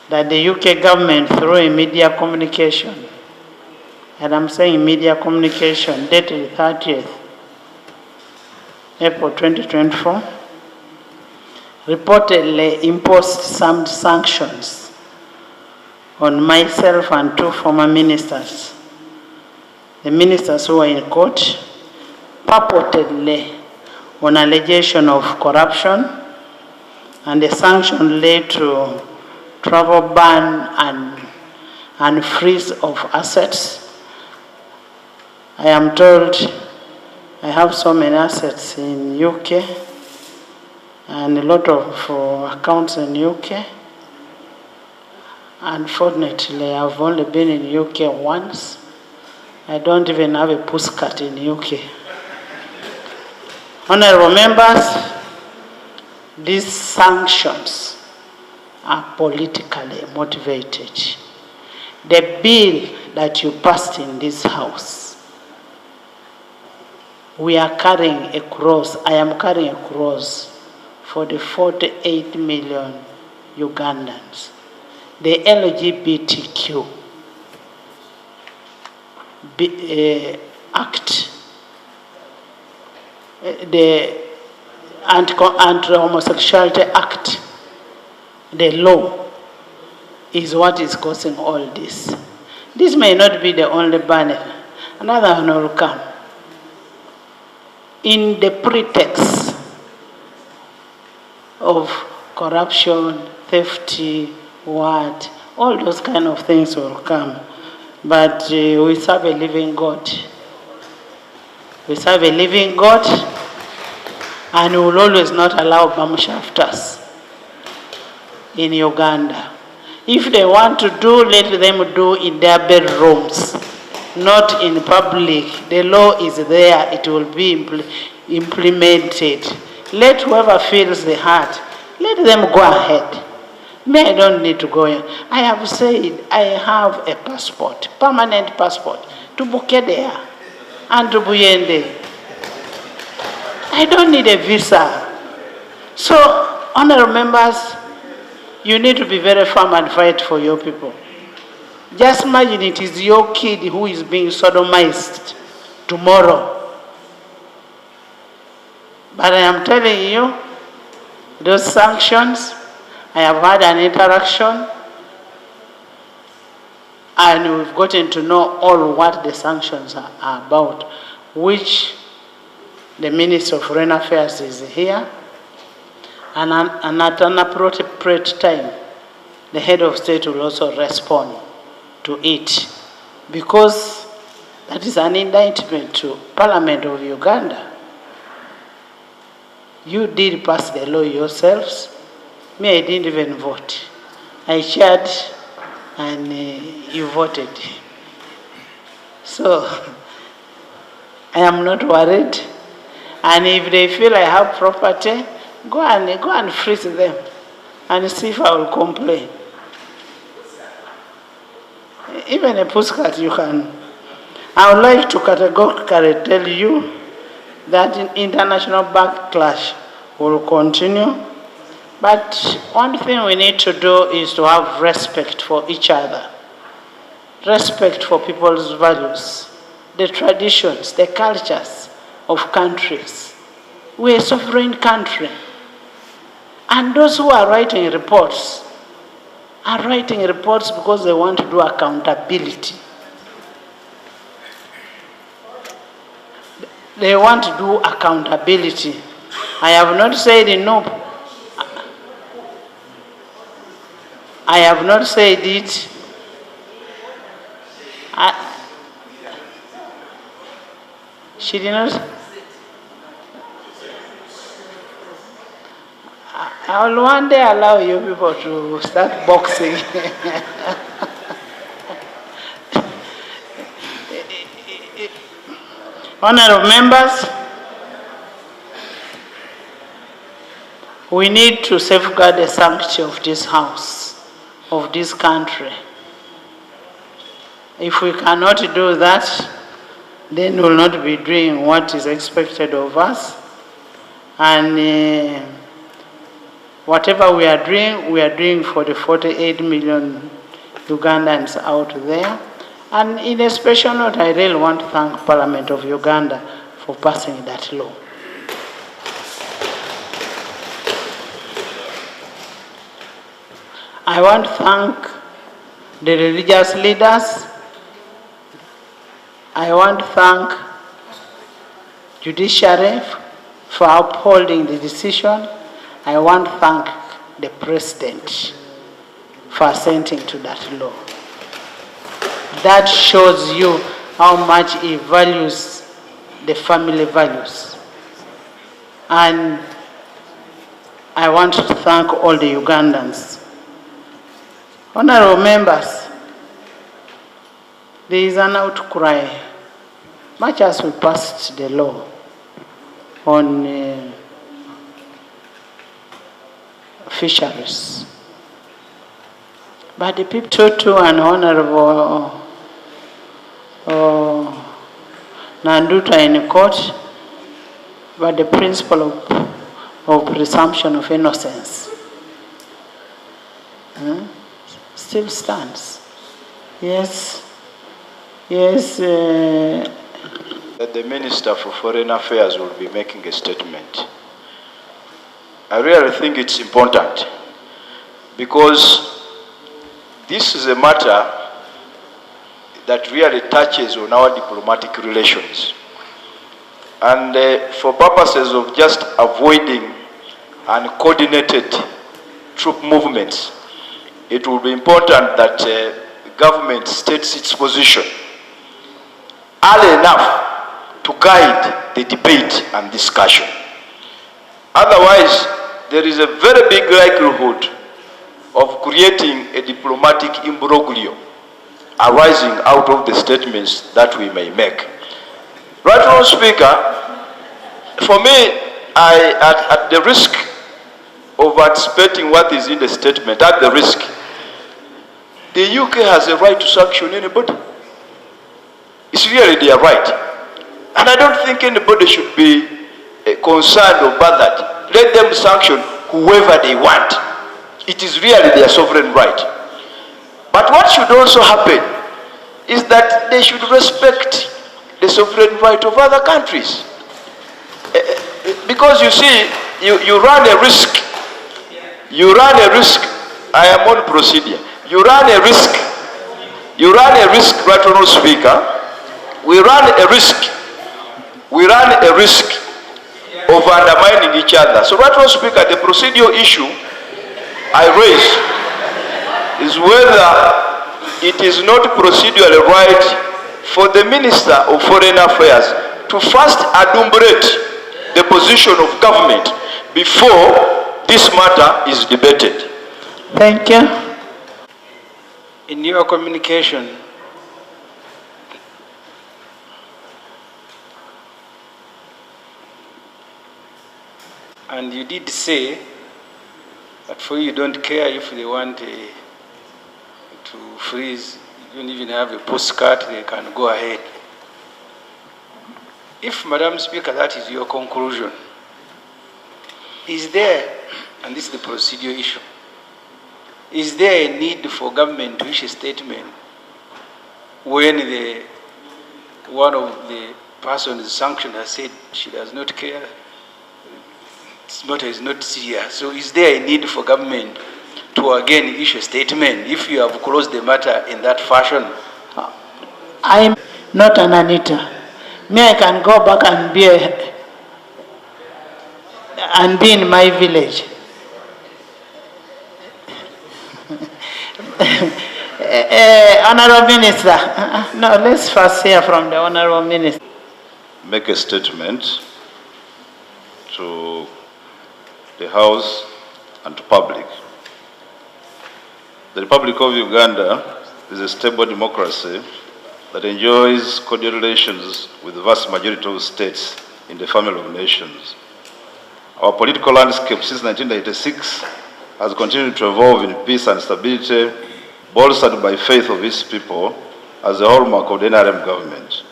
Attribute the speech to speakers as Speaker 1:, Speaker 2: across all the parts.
Speaker 1: that the UK government, through a media communication, and I'm saying media communication, dated 30th April 2024, reportedly imposed some sanctions on myself and two former ministers. The ministers who were in court, purportedly on allegation of corruption, and the sanction led to travel ban and freeze of assets. I am told I have so many assets in UK and a lot of accounts in UK. Unfortunately, I've only been in UK once. I don't even have a postcard in UK. Honorable members, these sanctions are politically motivated. The bill that you passed in this house, we are carrying a cross, I am carrying a cross for the 48 million Ugandans. The LGBTQ Act, the Anti-Homosexuality Act, the law, is what is causing all this. This may not be the only banner. Another one will come. In the pretext of corruption, theft, all those kind of things will come. But we serve a living God. We serve a living God, and we will always not allow bumshafters in Uganda. If they want to do, let them do in their bedrooms, not in public. The law is there, it will be implemented. Let whoever feels the heart, let them go ahead. Me, I don't need to go in. I have said I have a passport, permanent passport, to Bukedea and to Buyende. I don't need a visa. So, honorable members, you need to be very firm and fight for your people. Just imagine it is your kid who is being sodomized tomorrow. But I am telling you, those sanctions, I have had an interaction, and we've gotten to know all what the sanctions are about, which the Minister of Foreign Affairs is here, and at an appropriate time, the head of state will also respond to it, because that is an indictment to Parliament of Uganda. You did pass the law yourselves. Me, I didn't even vote. I chaired and you voted. So, I am not worried. And if they feel I have property, go and freeze them and see if I will complain. Even a postcard you can. I would like to categorically tell you that international backlash will continue. But one thing we need to do is to have respect for each other, respect for people's values, the traditions, the cultures of countries. We're a sovereign country. And those who are writing reports are writing reports because they want to do accountability. They want to do accountability. I have not said no. I have not said it. She did not. I will one day allow you people to start boxing. Honorable members, we need to safeguard the sanctity of this house, of this country. If we cannot do that, then we will not be doing what is expected of us. And whatever we are doing for the 48 million Ugandans out there. And in a special note, I really want to thank Parliament of Uganda for passing that law. I want to thank the religious leaders. I want to thank judiciary for upholding the decision. I want to thank the president for assenting to that law. That shows you how much he values the family values. And I want to thank all the Ugandans. Honorable members, there is an outcry, much as we passed the law on fisheries. But the people to an Honorable Nanduta in court, but the principle of presumption of innocence still stands. Yes. Yes.
Speaker 2: The Minister for Foreign Affairs will be making a statement. I really think it's important because this is a matter that really touches on our diplomatic relations. And for purposes of just avoiding uncoordinated troop movements, it will be important that the government states its position early enough to guide the debate and discussion. Otherwise, there is a very big likelihood of creating a diplomatic imbroglio arising out of the statements that we may make. Right, Honourable Speaker, for me, at the risk of anticipating what is in the statement, at the risk, the UK has a right to sanction anybody. It's really their right. And I don't think anybody should be concerned or bothered. Let them sanction whoever they want. It is really their sovereign right. But what should also happen is that they should respect the sovereign right of other countries. Because you see, you run a risk. You run a risk. I am on procedure. You run a risk. You run a risk, right, Honourable Speaker. We run a risk. We run a risk of undermining each other. So, right, Honourable Speaker, the procedural issue I raise is whether it is not procedurally right for the Minister of Foreign Affairs to first adumbrate the position of government before this matter is debated.
Speaker 1: Thank you.
Speaker 3: In your communication, and you did say that for you don't care if they want to freeze, you don't even have a postcard, they can go ahead. If, Madam Speaker, that is your conclusion, is there, and this is the procedural issue, is there a need for government to issue a statement when one of the persons sanctioned has said she does not care? This matter is not serious. So is there a need for government to again issue a statement if you have closed the matter in that fashion?
Speaker 1: I'm not an Anita. Me, I can go back and be in my village. Honourable Minister, no, let's first hear from the Honourable Minister.
Speaker 2: Make a statement to the House and to public. The Republic of Uganda is a stable democracy that enjoys cordial relations with the vast majority of states in the family of nations. Our political landscape since 1996 has continued to evolve in peace and stability, bolstered by faith of its people as a hallmark of the NRM government.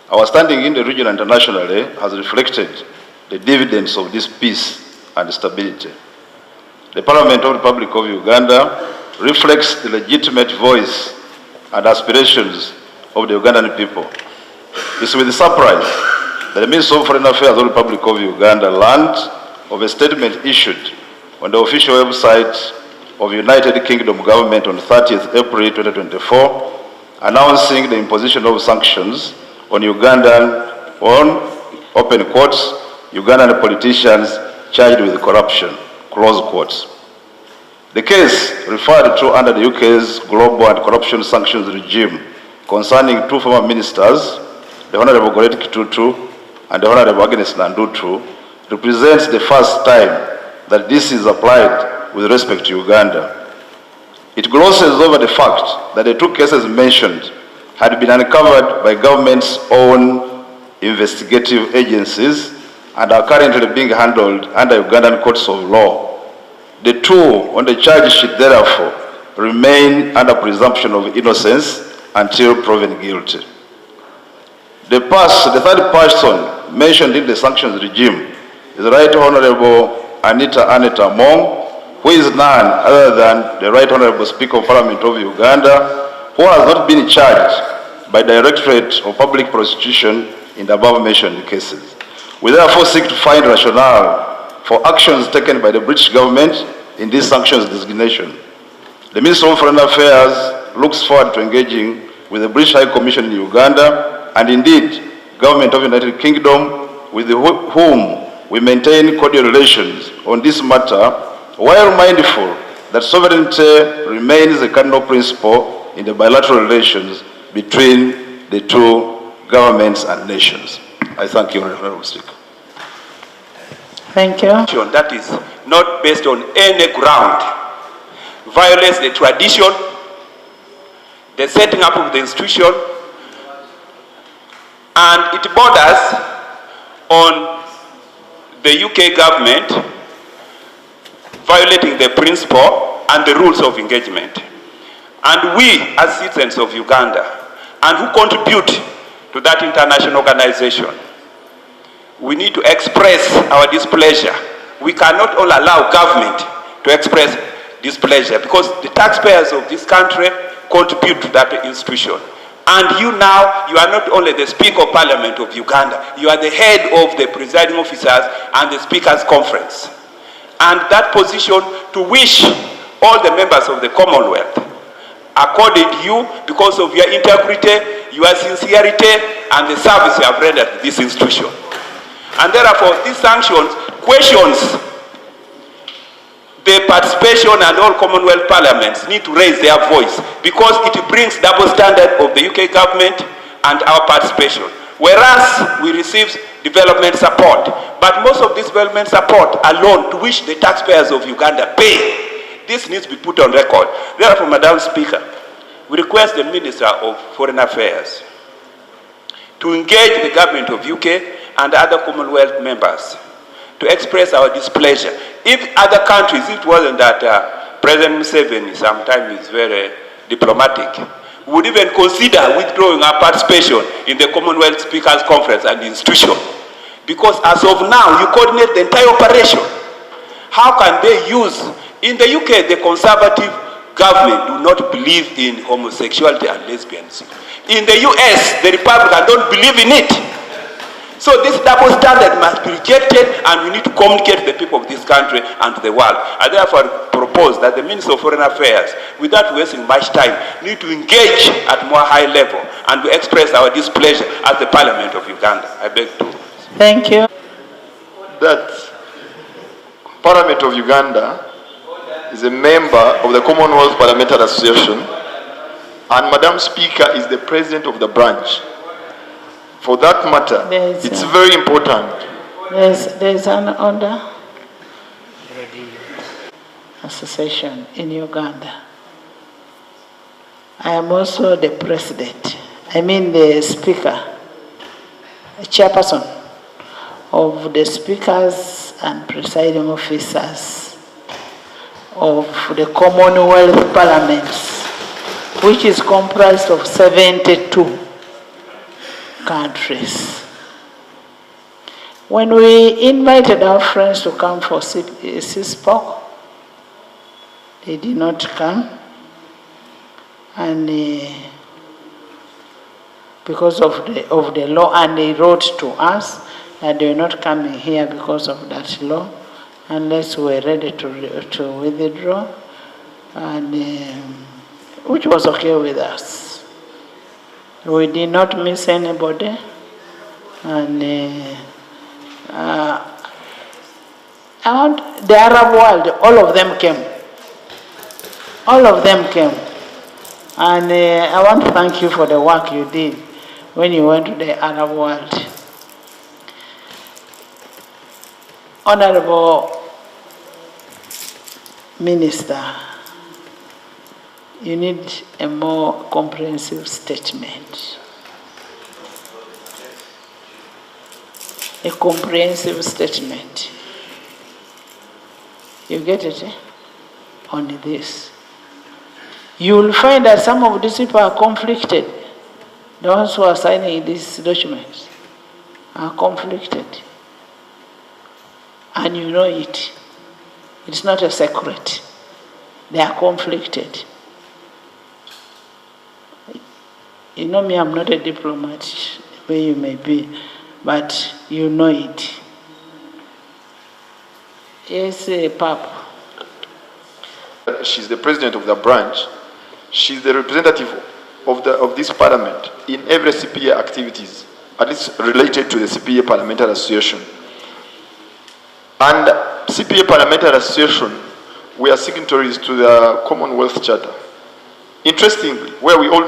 Speaker 2: Our standing in the region and internationally has reflected the dividends of this peace and stability.
Speaker 4: the Parliament of the Republic of Uganda reflects the legitimate voice and aspirations of the Ugandan people. It's with surprise that the Minister of Foreign Affairs of the Republic of Uganda learned of a statement issued on the official website of United Kingdom government on 30th April 2024, announcing the imposition of sanctions on open quotes, Ugandan politicians charged with corruption, close quotes. The case referred to under the UK's global and corruption sanctions regime concerning two former ministers, the Honourable Goretti Kitutu and the Honourable Agnes Nandutu, represents the first time that this is applied with respect to Uganda. It glosses over the fact that the two cases mentioned had been uncovered by government's own investigative agencies and are currently being handled under Ugandan courts of law. The two on the charge sheet, therefore, remain under presumption of innocence until proven guilty. The third person mentioned in the sanctions regime is the Right Honourable Anita Mong, who is none other than the Right Honourable Speaker of Parliament of Uganda, who has not been charged by Directorate of Public Prosecution in the above-mentioned cases. We therefore seek to find rationale for actions taken by the British government in this sanctions designation. The Minister of Foreign Affairs looks forward to engaging with the British High Commission in Uganda and indeed Government of the United Kingdom, with whom we maintain cordial relations on this matter, while mindful that sovereignty remains a cardinal principle in the bilateral relations between the two governments and nations. I thank you, Honourable Speaker.
Speaker 1: Thank you.
Speaker 3: That is not based on any ground, violates the tradition, the setting up of the institution, and it borders on the UK government violating the principle and the rules of engagement. And we, as citizens of Uganda, and who contribute to that international organization, we need to express our displeasure. We cannot only allow government to express displeasure because the taxpayers of this country contribute to that institution. And you now, you are not only the Speaker of Parliament of Uganda, you are the head of the presiding officers and the Speakers' Conference. And that position to which all the members of the Commonwealth accorded you because of your integrity, your sincerity, and the service you have rendered to this institution. And therefore, these sanctions questions the participation, and all Commonwealth parliaments need to raise their voice because it brings double standard of the UK government and our participation. Whereas we receive development support, but most of this development support alone to which the taxpayers of Uganda pay, this needs to be put on record. Therefore, Madam Speaker, we request the Minister of Foreign Affairs to engage the government of UK and other Commonwealth members to express our displeasure. If other countries, it wasn't that President Museveni sometimes is very diplomatic, would even consider withdrawing our participation in the Commonwealth Speakers Conference and the institution. Because as of now, you coordinate the entire operation. How can they use, in the UK, the Conservative government do not believe in homosexuality and lesbianism. In the US, the Republicans don't believe in it. So this double standard must be rejected, and we need to communicate to the people of this country and to the world. I therefore propose that the Minister of Foreign Affairs, without wasting much time, need to engage at more high level and to express our displeasure at the Parliament of Uganda. I beg to.
Speaker 1: Thank you.
Speaker 5: That Parliament of Uganda is a member of the Commonwealth Parliamentary Association, and Madam Speaker is the President of the branch. For that matter, it's very important.
Speaker 1: There's an order association in Uganda. I am also the president, the speaker, chairperson of the speakers and presiding officers of the Commonwealth Parliaments, which is comprised of 72 countries. When we invited our friends to come for CISPOC, They did not come. And because of the law, and they wrote to us that they were not coming here because of that law, unless we were ready to withdraw, and which was okay with us. We did not miss anybody, and the Arab world, all of them came. All of them came. And I want to thank you for the work you did when you went to the Arab world. Honorable Minister, you need a more comprehensive statement. A comprehensive statement. You get it? On this. You will find that some of these people are conflicted. The ones who are signing these documents are conflicted. And you know it. It's not a secret. They are conflicted. You know me, I'm not a diplomat, where you may be, but you know it. Yes, Papa.
Speaker 5: She's the president of the branch. She's the representative of this parliament in every CPA activities, at least related to the CPA Parliamentary Association. And CPA Parliamentary Association, we are signatories to the Commonwealth Charter. Interestingly, where we all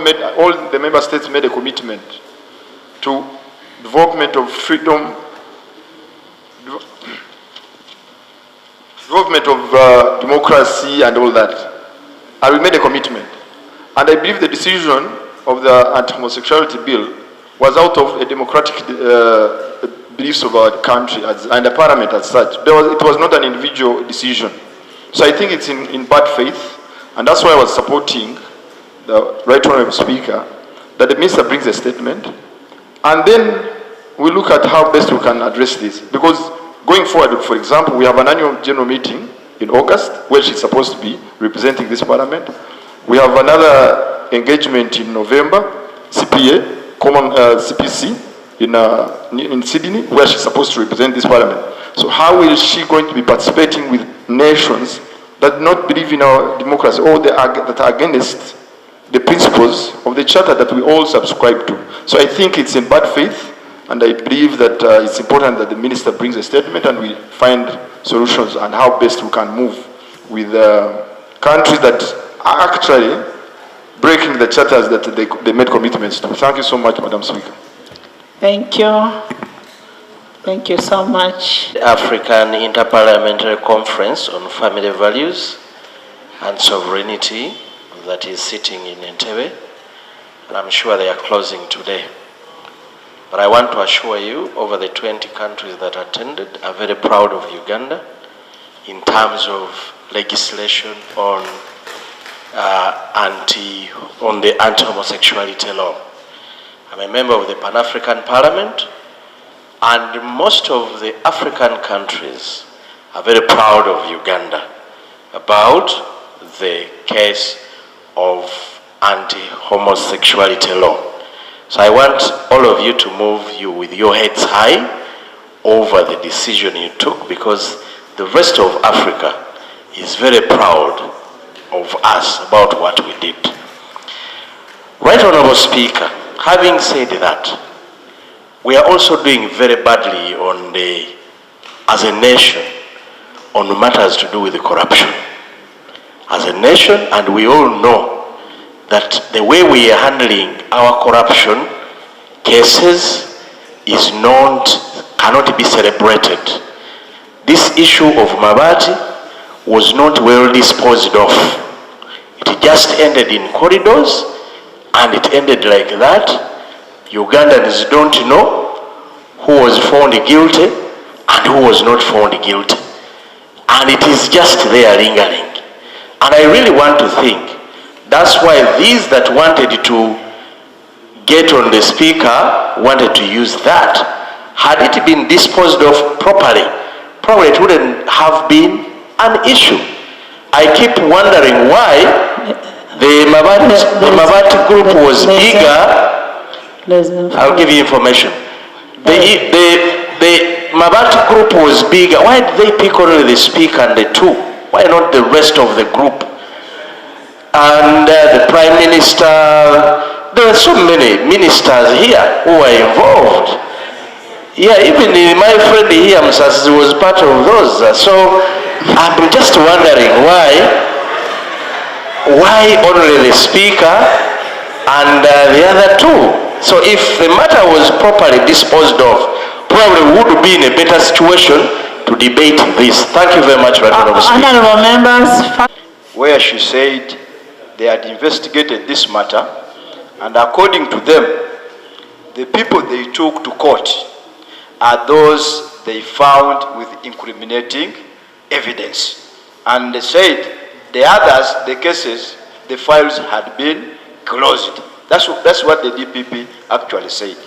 Speaker 5: the member states made a commitment to development of freedom, development of democracy and all that. And we made a commitment. And I believe the decision of the anti-homosexuality bill was out of a democratic beliefs of our country and the parliament as such. It was not an individual decision. So I think it's in bad faith, and that's why I was supporting the Right Honourable Speaker, that the Minister brings a statement, and then we look at how best we can address this. Because going forward, for example, we have an annual general meeting in August, where she's supposed to be representing this parliament. We have another engagement in November, CPA, CPC, in Sydney, where she's supposed to represent this parliament. So how is she going to be participating with nations that do not believe in our democracy, or that are against the principles of the charter that we all subscribe to? So I think it's in bad faith, and I believe that it's important that the minister brings a statement and we find solutions on how best we can move with countries that are actually breaking the charters that they made commitments to. Thank you so much, Madam Speaker.
Speaker 1: Thank you. Thank you so much.
Speaker 6: The African Interparliamentary Conference on Family Values and Sovereignty that is sitting in Entebbe, and I'm sure they are closing today. But I want to assure you, over the 20 countries that attended are very proud of Uganda in terms of legislation on the anti-homosexuality law. I'm a member of the Pan-African Parliament, and most of the African countries are very proud of Uganda about the case of anti-homosexuality law. So I want all of you to move with your heads high over the decision you took, because the rest of Africa is very proud of us about what we did. Right Honourable Speaker, having said that, we are also doing very badly as a nation on matters to do with the corruption. As a nation, and we all know that the way we are handling our corruption cases cannot be celebrated. This issue of Mabati was not well disposed of. It just ended in corridors, and it ended like that. Ugandans don't know who was found guilty and who was not found guilty. And it is just there lingering. And I really want to think, that's why these that wanted to get on the speaker wanted to use that. Had it been disposed of properly, probably it wouldn't have been an issue. I keep wondering why the Mabati group was eager. I'll give you information. The Mabati group was bigger. Why did they pick only the speaker and the two? Why not the rest of the group? And the Prime Minister, there are so many ministers here who are involved. Yeah, even my friend here, Msasi, was part of those. So I'm just wondering why only the speaker and the other two? So if the matter was properly disposed of, probably we would be in a better situation to debate this. Thank you very much, Honourable Speaker.
Speaker 1: Honourable members.
Speaker 2: Where she said they had investigated this matter, and according to them, the people they took to court are those they found with incriminating evidence. And they said the others, the cases, the files had been closed. That's what the DPP actually said.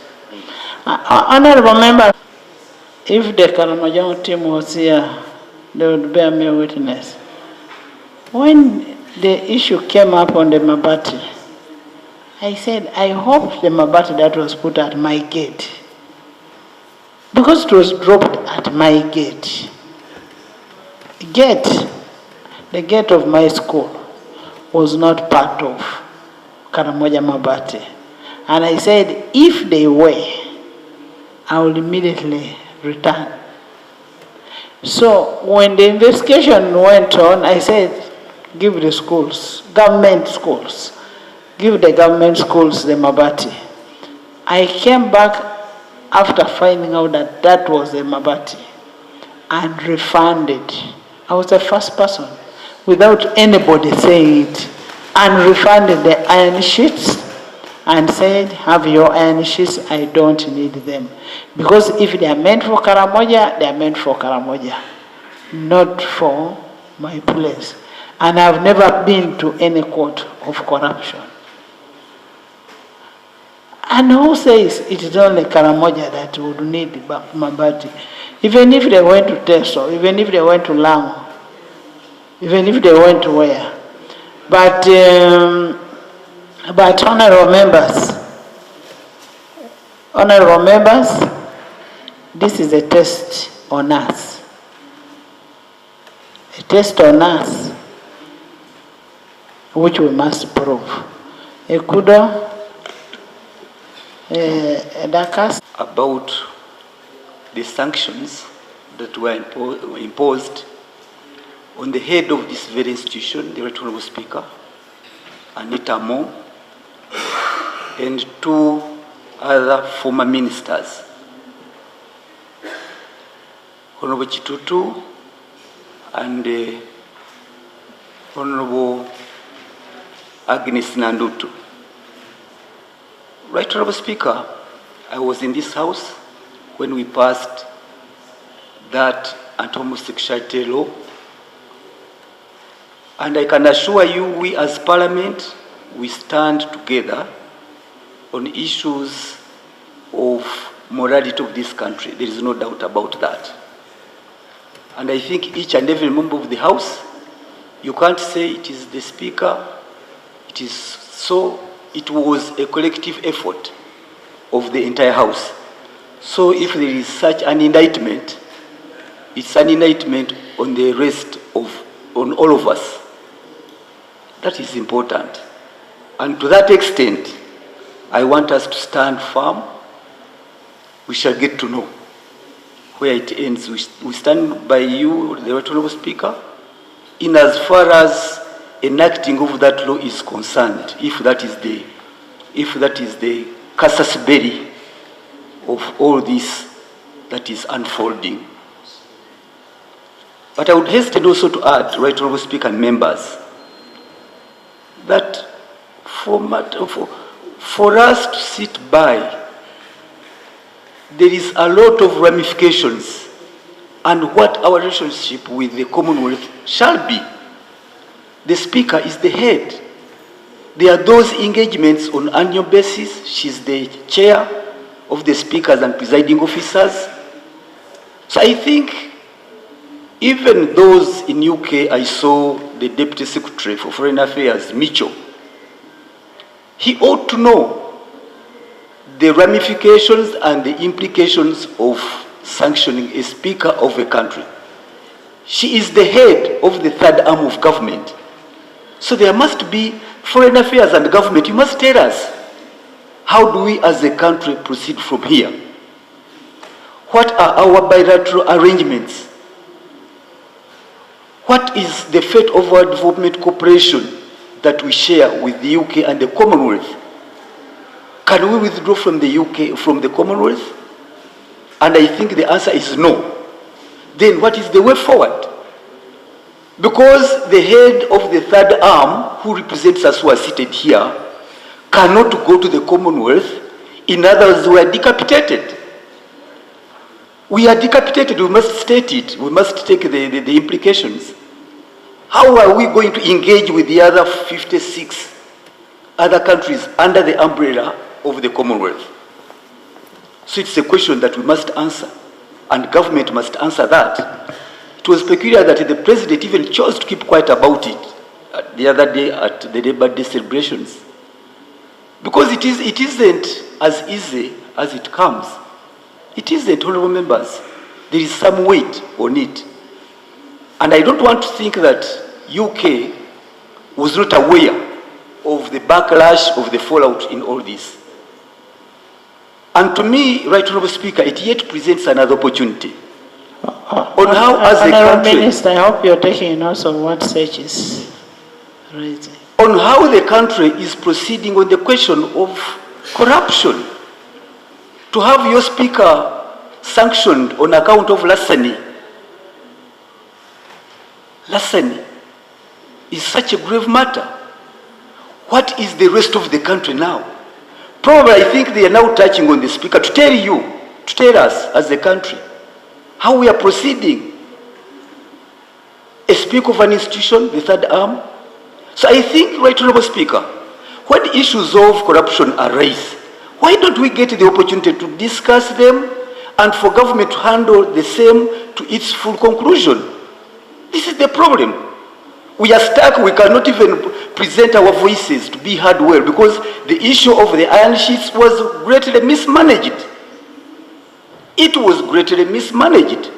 Speaker 1: Honourable member, if the Karamojong team was here, they would bear me witness. When the issue came up on the Mabati, I said, I hope the Mabati that was put at my gate, because it was dropped at my gate. The gate of my school was not part of Karamoja Mabati. And I said, if they were, I will immediately return. So when the investigation went on, I said, give the schools, government schools, give the government schools the Mabati. I came back after finding out that that was the Mabati and refunded. I was the first person, without anybody saying it, and refunded the iron sheets and said, have your iron sheets, I don't need them. Because if they are meant for Karamoja, they are meant for Karamoja, not for my place. And I've never been to any court of corruption. And who says it is only Karamoja that would need Mabati? Even if they went to Teso, even if they went to Lamu, even if they went to where. But honourable members, this is a test on us. A test on us, which we must prove. Ekudo, Dakas.
Speaker 7: About the sanctions that were imposed on the head of this very institution, the Right Honourable Speaker, Anita, and two other former ministers, Honourable Chitutu and Honourable Agnes Nandutu. Right Honourable Speaker, I was in this house when we passed that anti-homosexuality law, and I can assure you, we as Parliament, we stand together on issues of morality of this country. There is no doubt about that. And I think each and every member of the House, you can't say it is the Speaker, it is so, it was a collective effort of the entire House. So if there is such an indictment, it's an indictment on the rest of, on all of us. That is important. And to that extent, I want us to stand firm. We shall get to know where it ends. We stand by you, the Right Honourable Speaker, in as far as enacting of that law is concerned, if that is the casus belli of all this that is unfolding. But I would hasten also to add, Right Honourable Speaker and members, that for us to sit by, there is a lot of ramifications and what our relationship with the Commonwealth shall be. The Speaker is the head. There are those engagements on annual basis. She's the chair of the speakers and presiding officers. So I think even those in UK, I saw the Deputy Secretary for Foreign Affairs, Mitchell, he ought to know the ramifications and the implications of sanctioning a speaker of a country. She is the head of the third arm of government. So there must be foreign affairs and government. You must tell us, how do we as a country proceed from here? What are our bilateral arrangements? What is the fate of our development cooperation that we share with the UK and the Commonwealth? Can we withdraw from the UK, from the Commonwealth? And I think the answer is no. Then what is the way forward? Because the head of the third arm, who represents us who are seated here, cannot go to the Commonwealth. In other words, we are decapitated. We are decapitated, we must state it. We must take the implications. How are we going to engage with the other 56 other countries under the umbrella of the Commonwealth? So it's a question that we must answer, and government must answer that. It was peculiar that the president even chose to keep quiet about it the other day at the Labour Day celebrations. Because it isn't as easy as it comes. It isn't, honorable members. There is some weight on it. And I don't want to think that UK was not aware of the backlash of the fallout in all this. And to me, Right Honorable Speaker, it yet presents another opportunity. On how as a country...
Speaker 1: Minister, I hope you're taking notes of what Sage is raising.
Speaker 7: On how the country is proceeding on the question of corruption. To have your speaker sanctioned on account of larceny. Larceny is such a grave matter. What is the rest of the country now? Probably I think they are now touching on the speaker to tell you, to tell us as a country, how we are proceeding. A speaker of an institution, the third arm. So I think, Right Honorable Speaker, when issues of corruption arise, why don't we get the opportunity to discuss them and for government to handle the same to its full conclusion? This is the problem. We are stuck, we cannot even present our voices to be heard well because the issue of the iron sheets was greatly mismanaged. It was greatly mismanaged.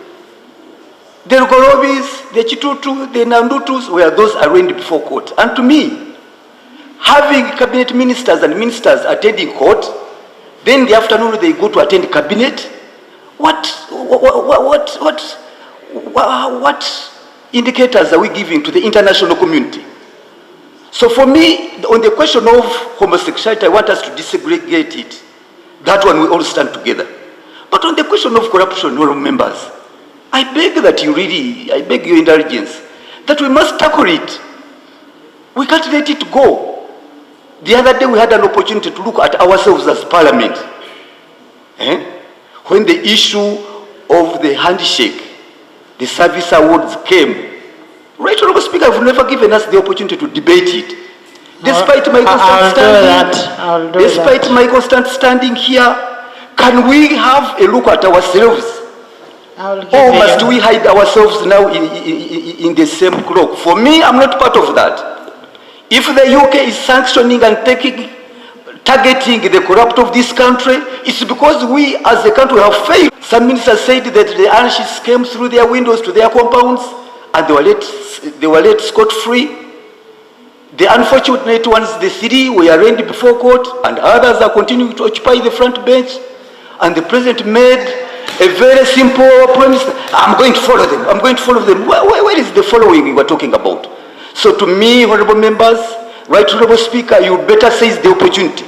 Speaker 7: The Rugorobis, the Chitutu, the Nandutus were those arraigned before court. And to me, having cabinet ministers and ministers attending court, then in the afternoon they go to attend cabinet, what indicators are we giving to the international community? So for me, on the question of homosexuality, I want us to desegregate it. That one we all stand together. But on the question of corruption, honorable members, I beg your indulgence, that we must tackle it. We can't let it go. The other day we had an opportunity to look at ourselves as parliament. When the issue of the handshake, the service awards came, Right Honorable Speaker, I've never given us the opportunity to debate it. Despite my constant standing here, can we have a look at ourselves? Or must we hide ourselves now in the same cloak? For me, I'm not part of that. If the UK is sanctioning and targeting the corrupt of this country, it's because we as a country have failed. Some ministers said that the anarchists came through their windows to their compounds and they were let scot-free. The unfortunate ones, the three, were arraigned before court and others are continuing to occupy the front bench. And the president made a very simple promise: I'm going to follow them, I'm going to follow them. Where is the following we were talking about? So to me, honorable members, Right Honorable Speaker, you better seize the opportunity.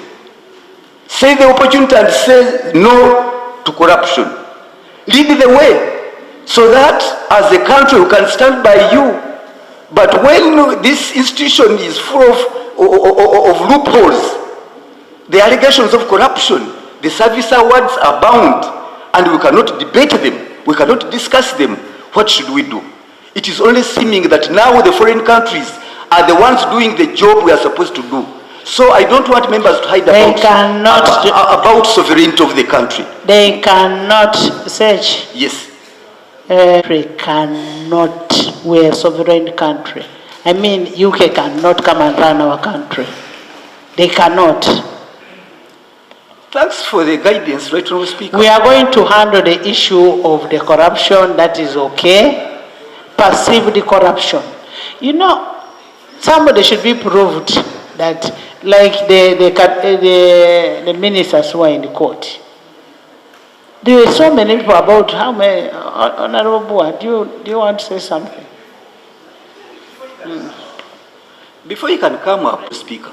Speaker 7: Seize the opportunity and say no to corruption. Lead the way so that as a country we can stand by you. But when this institution is full of loopholes, the allegations of corruption, the service awards are bound, and we cannot debate them, we cannot discuss them. What should we do? It is only seeming that now the foreign countries are the ones doing the job we are supposed to do. So I don't want members to hide about sovereignty of the country.
Speaker 1: They cannot search.
Speaker 7: Yes.
Speaker 1: Cannot. We're a sovereign country. I mean, UK cannot come and run our country. They cannot.
Speaker 7: Thanks for the guidance, Right Honourable Speaker.
Speaker 1: We are going to handle the issue of the corruption, that is okay. Perceived corruption. You know, somebody should be proved that, like the ministers who are in the court. There were so many people about how many, Honourable Bua, do you want to say something?
Speaker 7: Before you can come up, Speaker,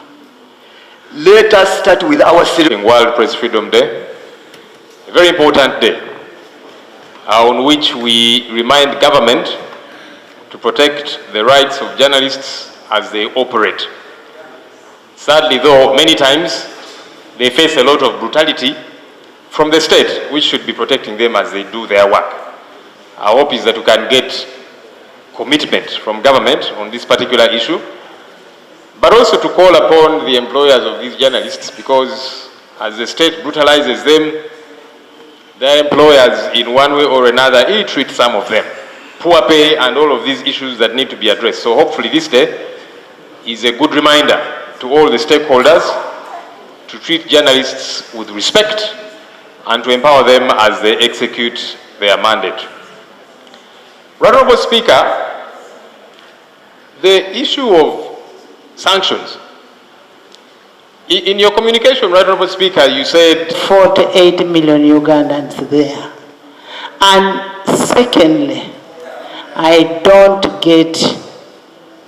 Speaker 7: let us start with our
Speaker 8: World Press Freedom Day, a very important day on which we remind government to protect the rights of journalists as they operate. Sadly, though, many times they face a lot of brutality from the state, which should be protecting them as they do their work. Our hope is that we can get commitment from government on this particular issue, but also to call upon the employers of these journalists, because as the state brutalizes them, their employers in one way or another ill-treat some of them. Poor pay and all of these issues that need to be addressed. So hopefully this day is a good reminder to all the stakeholders to treat journalists with respect and to empower them as they execute their mandate. Right Honourable Speaker, the issue of sanctions. In your communication, Right Honourable Speaker, you said
Speaker 1: 48 million Ugandans there. And secondly, I don't get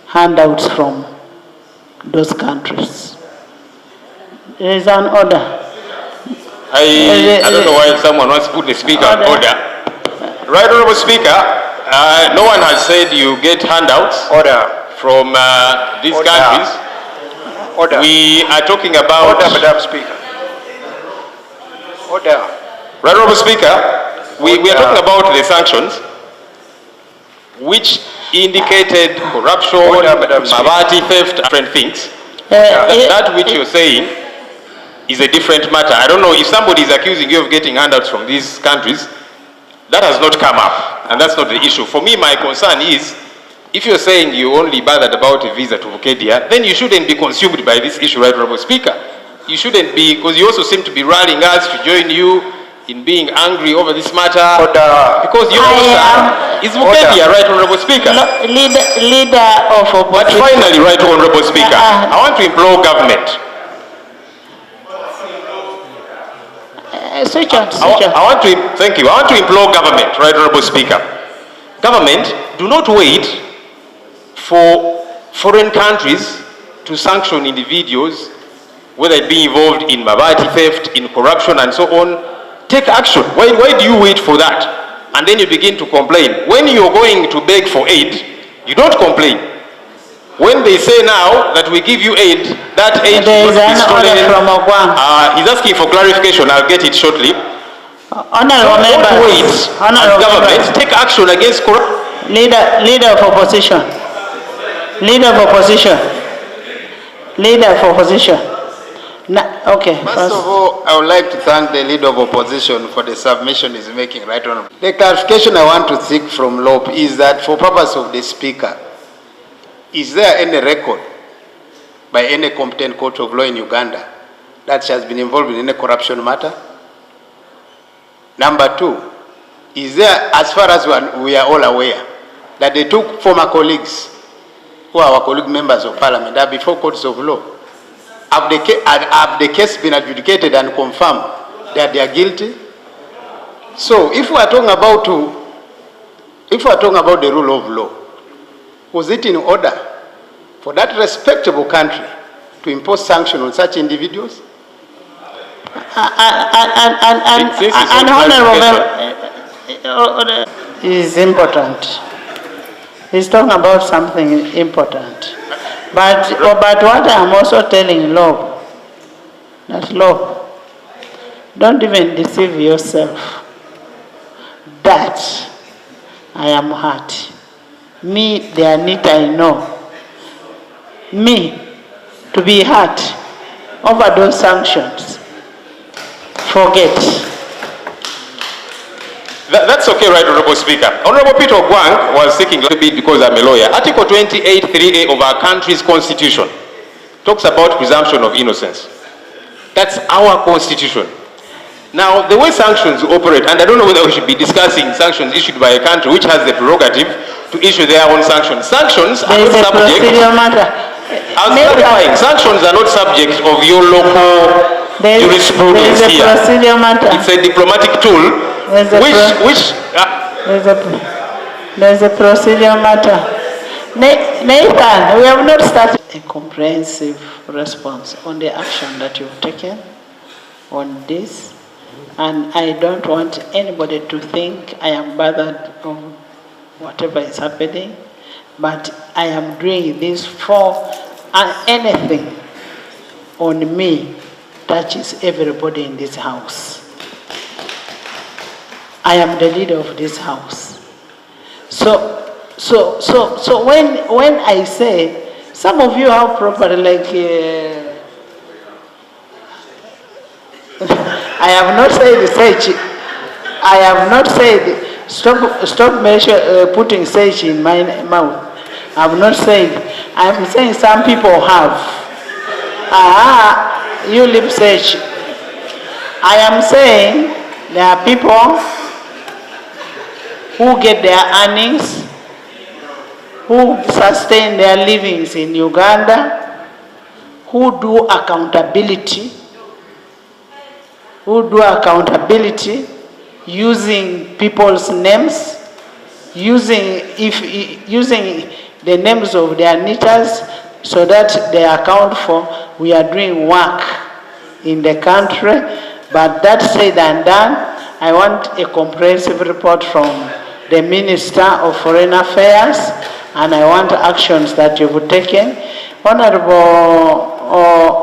Speaker 1: handouts from those countries. There is an order.
Speaker 8: I don't know why someone wants to put the speaker on order. Right Honourable Speaker, no one has said you get handouts from these countries.
Speaker 3: Order.
Speaker 8: We are talking about...
Speaker 3: Order, Madam Speaker. Order.
Speaker 8: Right Honourable Speaker, we are talking about the sanctions, which indicated corruption, Mabati theft, different things. That which you're saying is a different matter. I don't know if somebody is accusing you of getting handouts from these countries. That has not come up, and that's not the issue. For me, my concern is, if you're saying you only bothered about a visa to Vukedia, then you shouldn't be consumed by this issue, Right Honourable Speaker. You shouldn't be, because you also seem to be rallying us to join you in being angry over this matter. Because your answer is Vukedia, Right Honourable Speaker.
Speaker 1: Leader of opposition.
Speaker 8: But finally, Right Honourable Speaker, I want to implore government.
Speaker 1: Switch on.
Speaker 8: Thank you. I want to implore government, Right Honourable Speaker. Government, do not wait for foreign countries to sanction individuals, whether it be involved in Mabati theft, in corruption, and so on. Take action. Why do you wait for that? And then you begin to complain. When you're going to beg for aid, you don't complain. When they say now that we give you aid, that aid
Speaker 1: There is an order from Ogwang.
Speaker 8: he's asking for clarification. I'll get it shortly.
Speaker 1: Honourable
Speaker 8: Don't wait.
Speaker 1: Honourable
Speaker 8: Government, take action against corruption.
Speaker 1: Leader of opposition. Leader of opposition. Leader of opposition. Okay.
Speaker 9: First of all, I would like to thank the Leader of Opposition for the submission he's making, Right Honourable. The clarification I want to seek from LOP is that for purpose of the Speaker, is there any record by any competent court of law in Uganda that she has been involved in any corruption matter? Number two, is there, as far as we are all aware, that they took former colleagues who are our colleague members of Parliament that before courts of law? Have the case been adjudicated and confirmed that they are guilty? So if we are talking about the rule of law, was it in order for that respectable country to impose sanctions on such individuals?
Speaker 1: And honourable is important. He's talking about something important. But what I'm also telling Lob, that Lob, don't even deceive yourself that I am hurt. Me, the Anita I know, me to be hurt over those sanctions, forget.
Speaker 8: That's okay, right, Honorable Speaker. Honorable Peter Ogwang was seeking because I'm a lawyer. Article 28(3)(a) of our country's constitution talks about presumption of innocence. That's our constitution. Now, the way sanctions operate, and I don't know whether we should be discussing sanctions issued by a country which has the prerogative to issue their own sanctions. Sanctions are not subject. I was clarifying. Sanctions are not subject of your local jurisprudence here. It's a diplomatic tool,
Speaker 1: there's a procedural matter. Nathan, we have not started a comprehensive response on the action that you've taken on this, and I don't want anybody to think I am bothered of whatever is happening, but I am doing this for anything on me touches everybody in this house. I am the leader of this house. So when I say, some of you have property like, I have not said research. I have not said, stop putting sage in my mouth. I have not said. I am saying some people have. You lip sage. I am saying there are people who get their earnings, who sustain their livings in Uganda, who do accountability, using people's names, using the names of their Anitas, so that they account for we are doing work in the country. But that said and done, I want a comprehensive report from the Minister of Foreign Affairs, and I want actions that you've taken. Honorable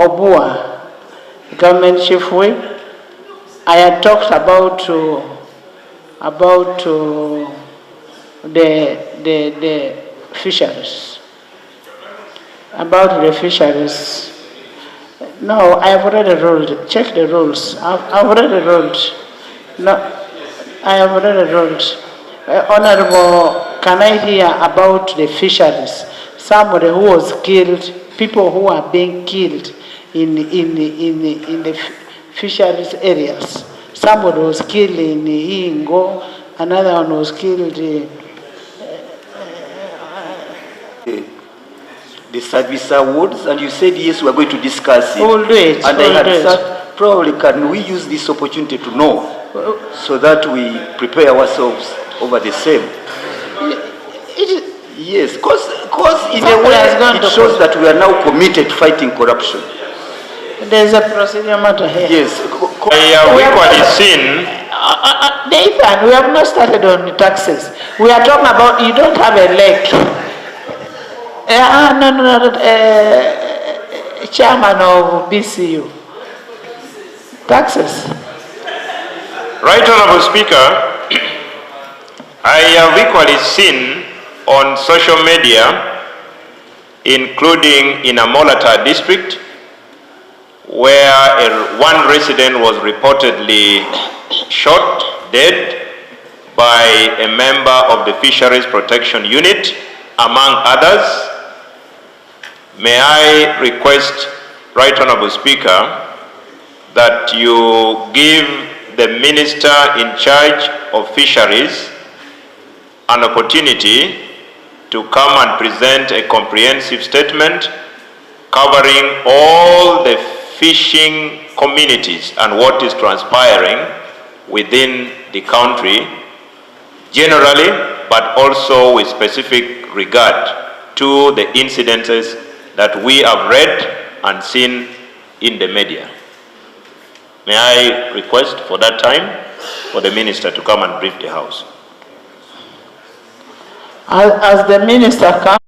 Speaker 1: Obua, Government Chief Whip, I had talked about the fisheries. About the fisheries. No, I have already ruled. Check the rules. I've already ruled. No, I have already ruled. Honorable, can I hear about the fisheries? Somebody who was killed, people who are being killed in the fisheries areas. Somebody was killed in Ingo, another one was killed
Speaker 7: the service awards, and you said yes, we are going to discuss it.
Speaker 1: We'll do it.
Speaker 7: And I had said, probably can we use this opportunity to know, so that we prepare ourselves over the same. Yes, because in a way it shows that we are now committed to fighting corruption.
Speaker 1: There's a procedure matter here.
Speaker 7: Yes.
Speaker 8: I have equally seen.
Speaker 1: Nathan, we have not started on the taxes. We are talking about you don't have a leg. Chairman of BCU. Taxes.
Speaker 8: Right, Honorable Speaker, I have equally seen on social media, including in a Molata district, where one resident was reportedly shot dead by a member of the Fisheries Protection Unit, among others. May I request, Right Honorable Speaker, that you give the Minister in charge of Fisheries an opportunity to come and present a comprehensive statement covering all the fishing communities and what is transpiring within the country generally, but also with specific regard to the incidences that we have read and seen in the media. May I request for that time for the Minister to come and brief the House.
Speaker 1: As the Minister comes,